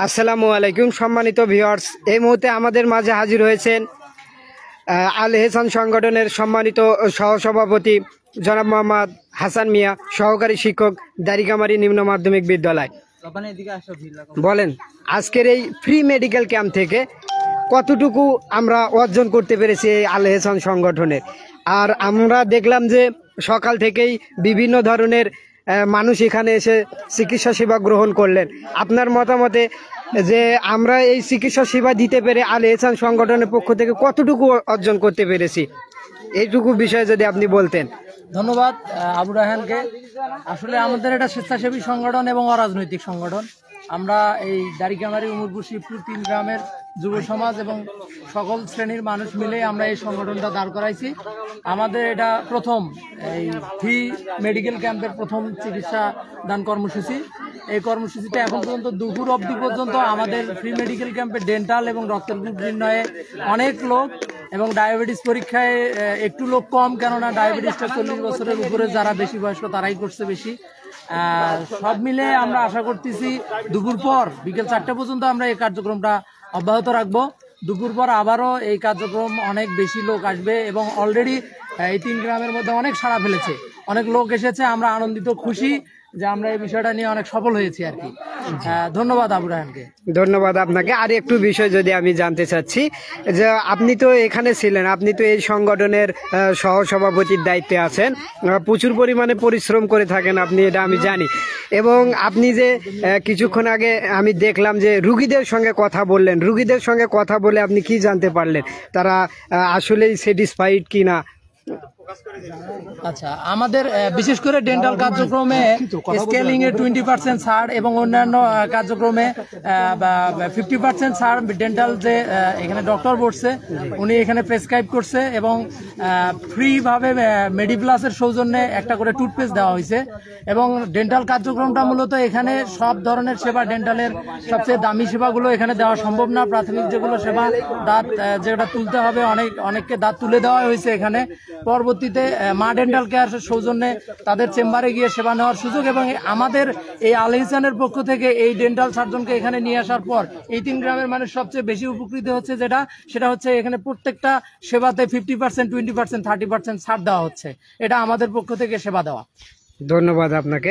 আসসালামু আলাইকুম সম্মানিত ভিউয়ার্স, এই মুহূর্তে আমাদের মাঝে হাজির হয়েছেন আল এহসান সংগঠনের সম্মানিত সহসভাপতি জনাব মোহাম্মদ হাসান মিয়া, সহকারী শিক্ষক, দারিকামারি নিম্ন মাধ্যমিক বিদ্যালয়। বলেন, আজকের এই ফ্রি মেডিকেল ক্যাম্প থেকে কতটুকু আমরা অর্জন করতে পেরেছি এই আল এহসান সংগঠনের? আর আমরা দেখলাম যে সকাল থেকেই বিভিন্ন ধরনের মানুষ এখানে এসে চিকিৎসা সেবা গ্রহণ করলেন। আপনার মতামতে যে আমরা এই চিকিৎসা সেবা দিতে পেরে আল এহসান সংগঠনের পক্ষ থেকে কতটুকু অর্জন করতে পেরেছি, এইটুকু বিষয়ে যদি আপনি বলতেন। ধন্যবাদ আবু রায়হানকে। আসলে আমাদের এটা স্বেচ্ছাসেবী সংগঠন এবং অরাজনৈতিক সংগঠন। আমরা এই দারিকামারি, উমরপুর, শিবপুর 3 গ্রামের যুব সমাজ এবং সকল শ্রেণীর মানুষ মিলে আমরা এই সংগঠনটা দাঁড় করাইছি। আমাদের এটা প্রথম এই ফ্রি মেডিকেল ক্যাম্পের প্রথম চিকিৎসা দান কর্মসূচি। এই কর্মসূচিটা এখন পর্যন্ত দুপুর অবধি পর্যন্ত আমাদের ফ্রি মেডিকেল ক্যাম্পে ডেন্টাল এবং রক্তের গ্রুপ নির্ণয়ে অনেক লোক এবং ডায়াবেটিস পরীক্ষায় একটু লোক কম, কেননা ডায়াবেটিসটা 40 বছরের উপরে যারা বেশি বয়স্ক তারাই করছে বেশি। সব মিলে আমরা আশা করতেছি দুপুর পর বিকেল 4টা পর্যন্ত আমরা এই কার্যক্রমটা অব্যাহত রাখবো। দুপুর পর আবারও এই কার্যক্রম অনেক বেশি লোক আসবে এবং অলরেডি এই 3 গ্রামের মধ্যে অনেক সাড়া ফেলেছে, অনেক লোক এসেছে। আমরা আনন্দিত, খুশি যে আমরা এই বিষয়টা নিয়ে অনেক সফল হয়েছি আর কি। ধন্যবাদ আবু রায়হানকে। ধন্যবাদ আপনাকে। আর একটু বিষয় যদি আমি জানতে চাচ্ছি, যে আপনি তো এখানে ছিলেন, আপনি তো এই সংগঠনের সহসভাপতির দায়িত্বে আছেন, প্রচুর পরিমাণে পরিশ্রম করে থাকেন আপনি, এটা আমি জানি। এবং আপনি যে কিছুক্ষণ আগে আমি দেখলাম যে রুগীদের সঙ্গে কথা বললেন, রুগীদের সঙ্গে কথা বলে আপনি কি জানতে পারলেন, তারা আসলেই স্যাটিসফাইড কিনা? আচ্ছা, আমাদের বিশেষ করে ডেন্টাল কার্যক্রমে স্কেলিং এ 20% ছাড় এবং অন্যান্য কার্যক্রমে 50% ছাড় ডেন্টাল যে এখানে ডক্টর বসছে উনি এখানে প্রেসক্রাইব করছে এবং ফ্রি ভাবে মেডিপ্লাসের সৌজন্যে একটা করে টুথপেস্ট দেওয়া হয়েছে। এবং ডেন্টাল কার্যক্রমটা মূলত এখানে সব ধরনের সেবা, ডেন্টালের সবচেয়ে দামি সেবাগুলো এখানে দেওয়া সম্ভব না। প্রাথমিক যেগুলো সেবা, দাঁত যেটা তুলতে হবে, অনেককে দাঁত তুলে দেওয়া হয়েছে এখানে। পরবর্তীতে মা ডেন্টাল কেয়ার সৌজন্যে তাদের চেম্বারে গিয়ে সেবা নেওয়ার সুযোগ এবং আমাদের এই আল এহসানের পক্ষ থেকে এই ডেন্টাল সার্জনকে এখানে নিয়ে আসার পর এই 3 গ্রামের মানুষ সবচেয়ে বেশি উপকৃত হচ্ছে। সেটা হচ্ছে এখানে প্রত্যেকটা সেবাতে 50%, 20%, 30% ছাড় দেওয়া হচ্ছে। এটা আমাদের পক্ষ থেকে সেবা দেওয়া। ধন্যবাদ আপনাকে।